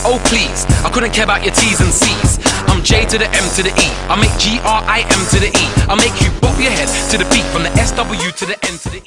oh please, I couldn't care about your T's and C's. I'm J to the M to the E, I make G-R-I-M to the E. I make you bop your head to the beat, from the S-W to the N to the E.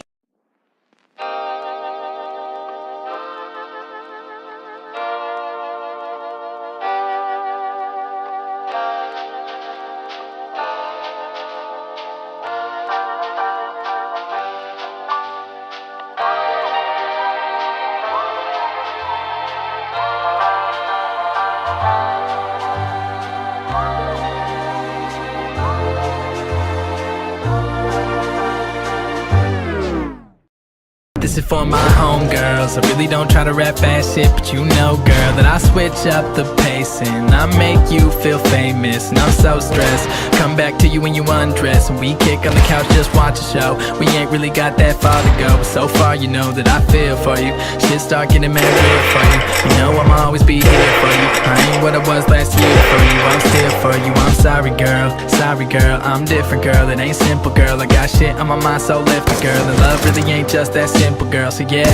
This is for my homegirls. I really don't try to rap fast shit, but you know, girl, that I switch up the pace and I make you feel famous. And I'm so stressed. Come back to you when you undress and we kick on the couch, just watch a show. We ain't really got that far to go, but so far you know that I feel for you. Shit start getting mad real for you. You know I'ma always be here for you. I ain't what I was last year for you. I'm still for you. I'm sorry, girl. Sorry, girl. I'm different, girl. It ain't simple, girl. I got shit on my mind, so lift it, girl. And love really ain't just that simple, girl. So yeah,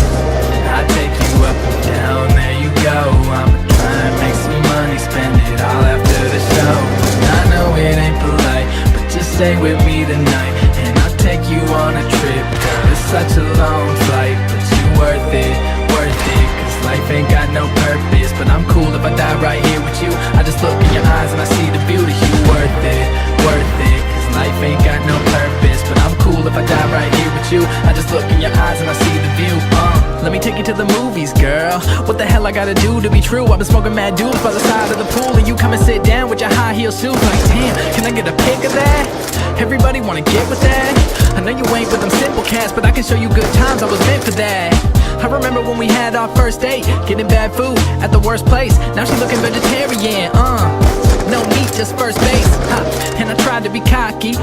I take you up and down, there you go. I'ma try and make some money, spend it all after the show. I know it ain't polite, but just stay with me tonight, and I'll take you on a trip. Girl, it's such a long flight, but you worth it, cause life ain't got no purpose. But I'm cool if I die right here with you. I just look in your eyes and I see the beauty. You worth it, cause life ain't got no purpose. But I'm cool if I die right here with you. I just look in your eyes and I see the view. Let me take you to the movies, girl. What the hell I gotta do to be true? I've been smoking mad dudes by the side of the pool, and you come and sit down with your high heel shoes. Like, damn, can I get a pic of that? Everybody wanna get with that? I know you ain't with them simple cats, but I can show you good times, I was meant for that. I remember when we had our first date, getting bad food at the worst place. Now she looking vegetarian, no meat, just first base. And I tried to be cocky,